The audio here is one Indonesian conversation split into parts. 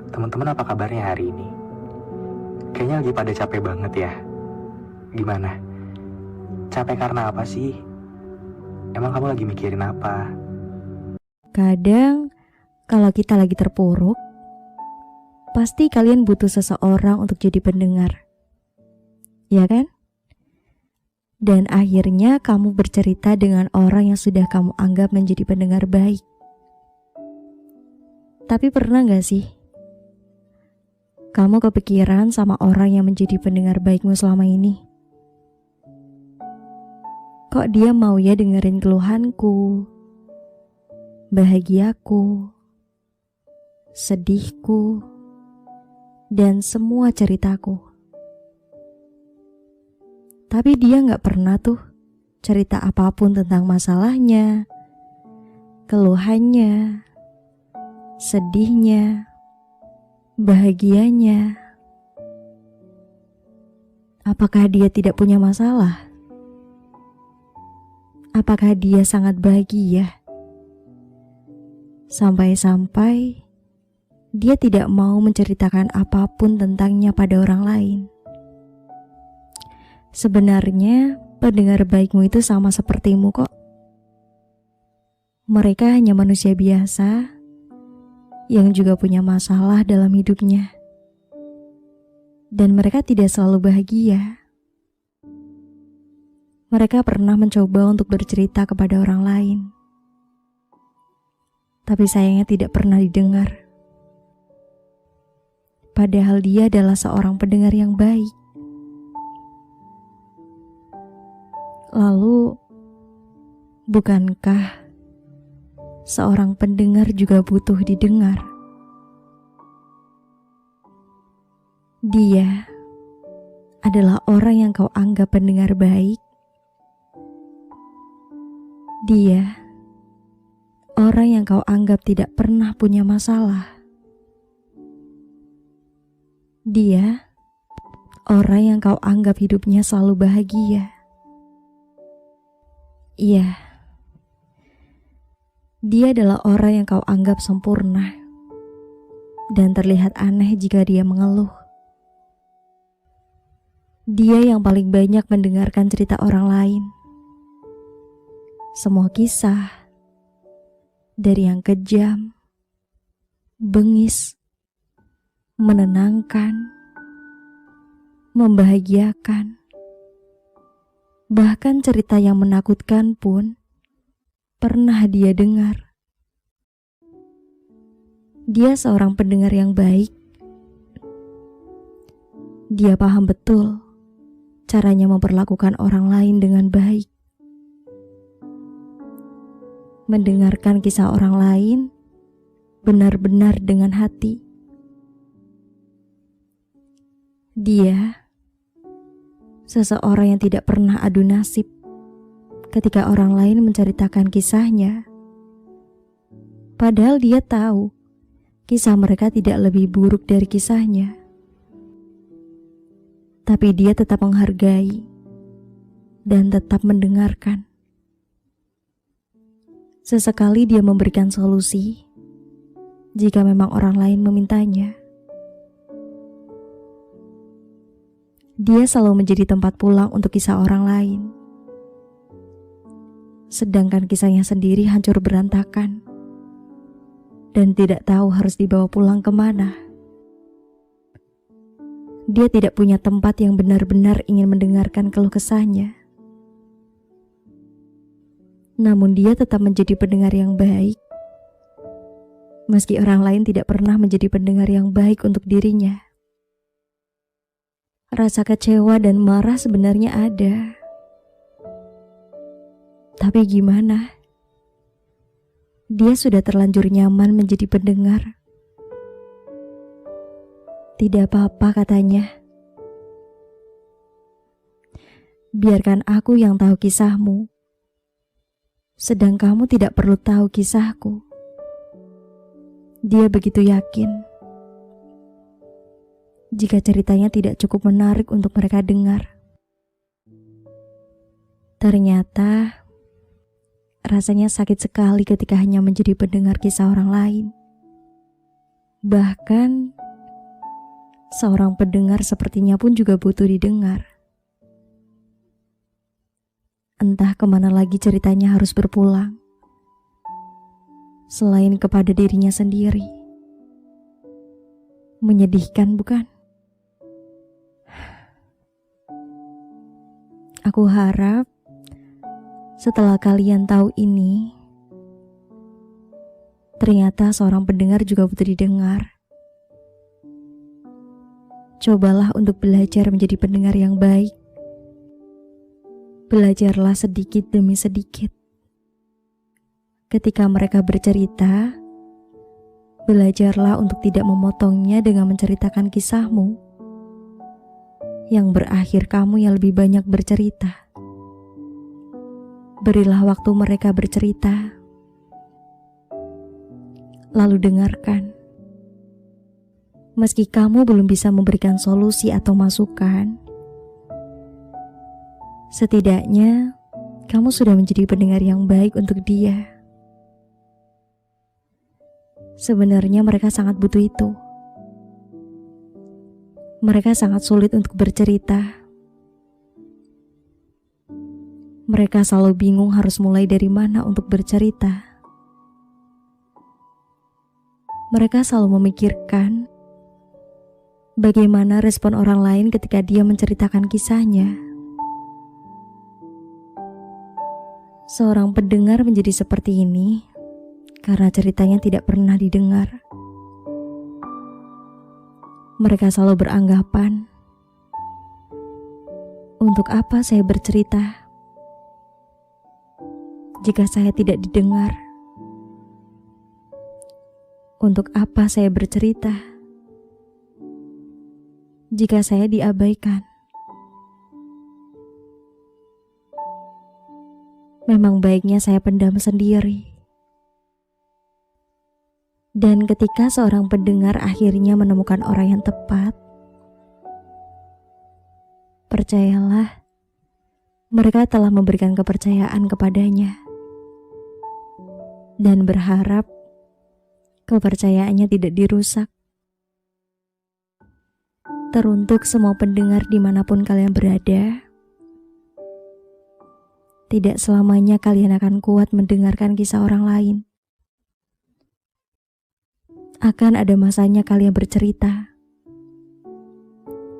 Teman-teman apa kabarnya hari ini? Kayaknya lagi pada capek banget ya. Gimana? Capek karena apa sih? Emang kamu lagi mikirin apa? Kadang, kalau kita lagi terpuruk, pasti kalian butuh seseorang untuk jadi pendengar. Ya kan? Dan akhirnya kamu bercerita dengan orang yang sudah kamu anggap menjadi pendengar baik. Tapi pernah gak sih kamu kepikiran sama orang yang menjadi pendengar baikmu selama ini? Kok dia mau ya dengerin keluhanku, bahagiaku, sedihku, dan semua ceritaku. Tapi dia gak pernah tuh cerita apapun tentang masalahnya, keluhannya, sedihnya, bahagianya. Apakah dia tidak punya masalah? Apakah dia sangat bahagia? Sampai-sampai dia tidak mau menceritakan apapun tentangnya pada orang lain. Sebenarnya pendengar baikmu itu sama sepertimu kok. Mereka hanya manusia biasa yang juga punya masalah dalam hidupnya. Dan mereka tidak selalu bahagia. Mereka pernah mencoba untuk bercerita kepada orang lain. Tapi sayangnya tidak pernah didengar. Padahal dia adalah seorang pendengar yang baik. Lalu, bukankah seorang pendengar juga butuh didengar? Dia adalah orang yang kau anggap pendengar baik. Dia orang yang kau anggap tidak pernah punya masalah. Dia orang yang kau anggap hidupnya selalu bahagia. Iya, dia adalah orang yang kau anggap sempurna dan terlihat aneh jika dia mengeluh. Dia yang paling banyak mendengarkan cerita orang lain. Semua kisah, dari yang kejam, bengis, menenangkan, membahagiakan, bahkan cerita yang menakutkan pun pernah dia dengar. Dia seorang pendengar yang baik. Dia paham betul caranya memperlakukan orang lain dengan baik. Mendengarkan kisah orang lain benar-benar dengan hati. Dia seseorang yang tidak pernah adu nasib ketika orang lain menceritakan kisahnya. Padahal dia tahu kisah mereka tidak lebih buruk dari kisahnya. Tapi dia tetap menghargai dan tetap mendengarkan. Sesekali dia memberikan solusi jika memang orang lain memintanya. Dia selalu menjadi tempat pulang untuk kisah orang lain. Sedangkan kisahnya sendiri hancur berantakan dan tidak tahu harus dibawa pulang kemana. Dia tidak punya tempat yang benar-benar ingin mendengarkan keluh kesahnya. Namun dia tetap menjadi pendengar yang baik. Meski orang lain tidak pernah menjadi pendengar yang baik untuk dirinya. Rasa kecewa dan marah sebenarnya ada. Tapi gimana? Dia sudah terlanjur nyaman menjadi pendengar. Tidak apa-apa katanya. Biarkan aku yang tahu kisahmu. Sedang kamu tidak perlu tahu kisahku. Dia begitu yakin jika ceritanya tidak cukup menarik untuk mereka dengar. Ternyata rasanya sakit sekali ketika hanya menjadi pendengar kisah orang lain. Bahkan seorang pendengar sepertinya pun juga butuh didengar. Entah kemana lagi ceritanya harus berpulang, selain kepada dirinya sendiri. Menyedihkan, bukan? Aku harap setelah kalian tahu ini, ternyata seorang pendengar juga butuh didengar. Cobalah untuk belajar menjadi pendengar yang baik. Belajarlah sedikit demi sedikit. Ketika mereka bercerita, belajarlah untuk tidak memotongnya dengan menceritakan kisahmu, yang berakhir kamu yang lebih banyak bercerita. Berilah waktu mereka bercerita, lalu dengarkan. Meski kamu belum bisa memberikan solusi atau masukan, setidaknya kamu sudah menjadi pendengar yang baik untuk dia. Sebenarnya mereka sangat butuh itu. Mereka sangat sulit untuk bercerita. Mereka selalu bingung harus mulai dari mana untuk bercerita. Mereka selalu memikirkan bagaimana respon orang lain ketika dia menceritakan kisahnya. Seorang pendengar menjadi seperti ini karena ceritanya tidak pernah didengar. Mereka selalu beranggapan, untuk apa saya bercerita jika saya tidak didengar? Untuk apa saya bercerita jika saya diabaikan? Memang baiknya saya pendam sendiri. Dan ketika seorang pendengar akhirnya menemukan orang yang tepat, percayalah, mereka telah memberikan kepercayaan kepadanya. Dan berharap kepercayaannya tidak dirusak. Teruntuk semua pendengar dimanapun kalian berada, tidak selamanya kalian akan kuat mendengarkan kisah orang lain. Akan ada masanya kalian bercerita,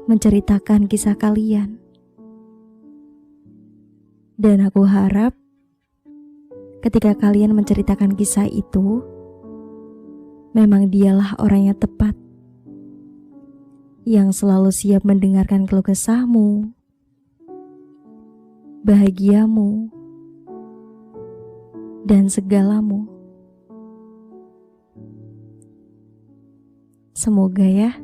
menceritakan kisah kalian. Dan aku harap ketika kalian menceritakan kisah itu, memang dialah orang yang tepat, yang selalu siap mendengarkan keluh kesahmu, bahagiamu, dan segalamu. Semoga ya.